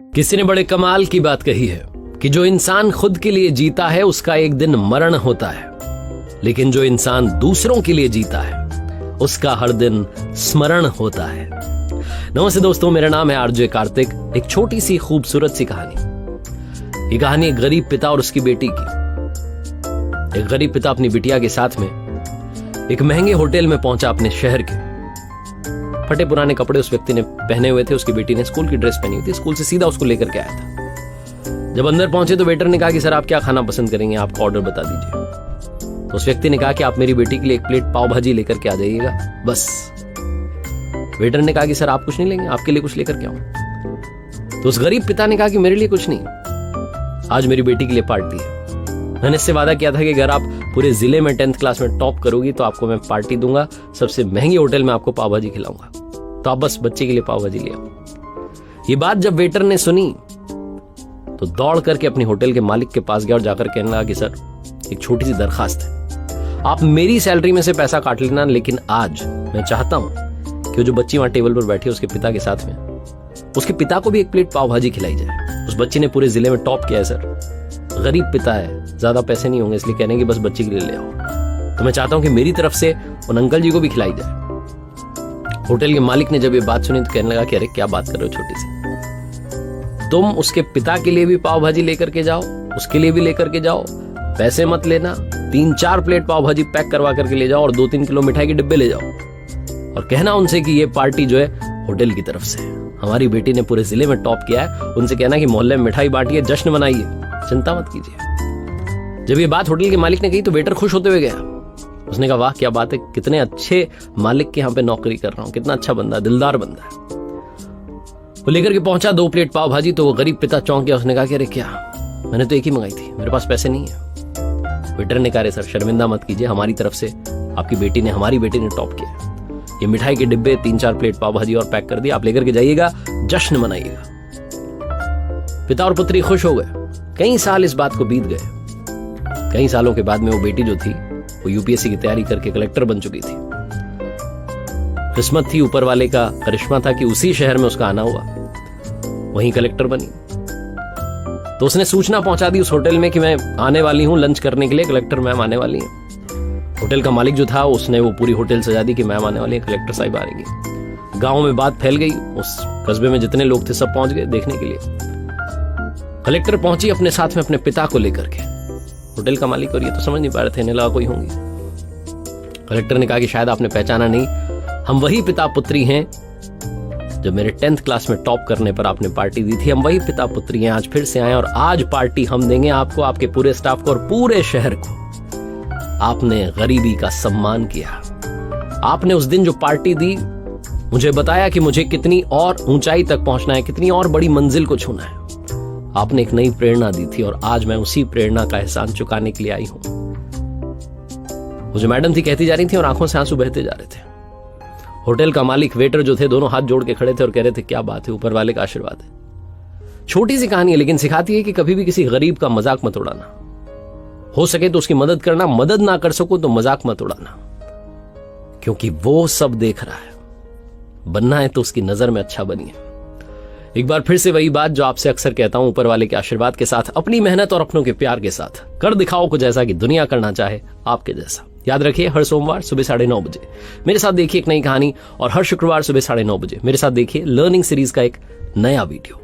किसी ने बड़े कमाल की बात कही है कि जो इंसान खुद के लिए जीता है उसका एक दिन मरण होता है, लेकिन जो इंसान दूसरों के लिए जीता है उसका हर दिन स्मरण होता है। नमस्ते दोस्तों, मेरा नाम है आरजे कार्तिक। एक छोटी सी खूबसूरत सी कहानी। ये कहानी एक गरीब पिता और उसकी बेटी की। एक गरीब पिता अपनी बिटिया के साथ में एक महंगे होटल में पहुंचा अपने शहर के। फटे पुराने कपड़े उस व्यक्ति ने पहने हुए थे, उसकी बेटी ने स्कूल की ड्रेस पहनी हुई थी। स्कूल से सीधा उसको लेकर के आया था। जब अंदर पहुंचे तो वेटर ने कहा कि सर आप क्या खाना पसंद करेंगे, आपका ऑर्डर बता दीजिए। तो उस व्यक्ति ने कहा कि आप मेरी बेटी के लिए एक प्लेट पाव भाजी लेकर के आ जाइएगा बस। वेटर ने कहा कि सर आप कुछ नहीं लेंगे, आपके लिए कुछ लेकर के आऊं। तो उस गरीब पिता ने कहा कि मेरे लिए कुछ नहीं, आज मेरी बेटी के लिए पार्टी है। मैंने इससे वादा किया था कि अगर आप पूरे जिले में 10th क्लास में टॉप करोगी तो आपको मैं पार्टी दूंगा, सबसे महंगी होटल में आपको पाव भाजी खिलाऊंगा, तो आप बस बच्चे के लिए पाव भाजी ले आओ। ये बात जब वेटर ने सुनी तो दौड़ करके अपनी होटल के मालिक के पास गया और जाकर कहने लगा कि सर एक छोटी सी दरखास्त है, आप मेरी सैलरी में से पैसा काट लेना, लेकिन आज मैं चाहता हूं कि जो बच्ची वहां टेबल पर बैठी है उसके पिता के साथ में, उसके पिता को भी एक प्लेट पाव भाजी खिलाई जाए। उस बच्ची ने पूरे जिले में टॉप किया है सर, गरीब पिता है, ज्यादा पैसे नहीं होंगे, इसलिए कहने कि बस बच्ची के लिए ले आओ। तो मैं चाहता हूं कि मेरी तरफ से उन अंकल जी को भी खिलाई जाए। होटल के मालिक ने जब ये बात सुनी तो कहने लगा कि अरे क्या बात कर रहे हो छोटी सी, तुम उसके पिता के लिए भी पाव भाजी लेकर के जाओ, उसके लिए भी लेकर के जाओ, पैसे मत लेना, 3-4 प्लेट पाव भाजी पैक करवा करके ले जाओ और 2-3 किलो मिठाई के डिब्बे ले जाओ और कहना उनसे कि ये पार्टी जो है होटल की तरफ से, हमारी बेटी ने पूरे जिले में टॉप किया है। उनसे कहना कि मोहल्ले में मिठाई बांटिए, जश्न मनाइए, चिंता मत कीजिए। जब ये बात होटल के मालिक ने कही तो वेटर खुश होते हुए गया। उसने कहा वाह क्या बात है, कितने अच्छे मालिक के यहाँ पे नौकरी कर रहा हूँ, कितना अच्छा बंदा, दिलदार बंदा है। वो लेकर के पहुंचा 2 प्लेट पाव भाजी। तो वो गरीब पिता चौंक गया। उसने कहा कि अरे क्या, मैंने तो एक ही मंगाई थी, मेरे पास पैसे नहीं है। वेटर ने कहा सर शर्मिंदा मत कीजिए, हमारी तरफ से आपकी बेटी ने, हमारी बेटी ने टॉप किया। ये मिठाई के डिब्बे 3-4 प्लेट पाव भाजी और पैक कर दिया, आप लेकर के जाइएगा, जश्न मनाइएगा। पिता और पुत्री खुश हो गए। कई साल इस बात को बीत गए। कई सालों के बाद में वो बेटी जो थी वो यूपीएससी की तैयारी करके कलेक्टर बन चुकी थी। किस्मत थी, ऊपर वाले का करिश्मा था कि उसी शहर में उसका आना हुआ, वहीं कलेक्टर बनी। तो उसने सूचना पहुंचा दी उस होटल में कि मैं आने वाली हूं लंच करने के लिए, कलेक्टर मैम आने वाली हैं। होटल का मालिक जो था उसने वो पूरी होटल सजा दी कि मैम आने वाली है, कलेक्टर साहिब आ रही है। गांव में बात फैल गई, उस कस्बे में जितने लोग थे सब पहुंच गए देखने के लिए। कलेक्टर पहुंची अपने साथ में अपने पिता को लेकर के। होटल का मालिक और ये तो समझ नहीं पा रहे थे, इन्हें लगा कोई होंगी। कलेक्टर ने कहा कि शायद आपने पहचाना नहीं, हम वही पिता पुत्री हैं जो मेरे 10th क्लास में टॉप करने पर आपने पार्टी दी थी। हम वही पिता पुत्री हैं, आज फिर से आए और आज पार्टी हम देंगे आपको, आपके पूरे स्टाफ को और पूरे शहर को। आपने गरीबी का सम्मान किया। आपने उस दिन जो पार्टी दी, मुझे बताया कि मुझे कितनी और ऊंचाई तक पहुंचना है, कितनी और बड़ी मंजिल को छूना है। आपने एक नई प्रेरणा दी थी और आज मैं उसी प्रेरणा का एहसान चुकाने के लिए आई हूं। वो जो मैडम थी कहती जा रही थी और आंखों से आंसू बहते जा रहे थे। होटल का मालिक, वेटर जो थे, दोनों हाथ जोड़ के खड़े थे और कह रहे थे क्या बात है, ऊपर वाले का आशीर्वाद है। छोटी सी कहानी है लेकिन सिखाती है कि कभी भी किसी गरीब का मजाक मत उड़ाना। हो सके तो उसकी मदद करना, मदद ना कर सको तो मजाक मत उड़ाना, क्योंकि वो सब देख रहा है। बनना है तो उसकी नजर में अच्छा बनिए। एक बार फिर से वही बात जो आपसे अक्सर कहता हूं, ऊपर वाले के आशीर्वाद के साथ, अपनी मेहनत और अपनों के प्यार के साथ कर दिखाओ कुछ ऐसा कि दुनिया करना चाहे आपके जैसा। याद रखिए, हर सोमवार सुबह 9:30 बजे मेरे साथ देखिए एक नई कहानी और हर शुक्रवार सुबह 9:30 बजे मेरे साथ देखिए लर्निंग सीरीज का एक नया वीडियो।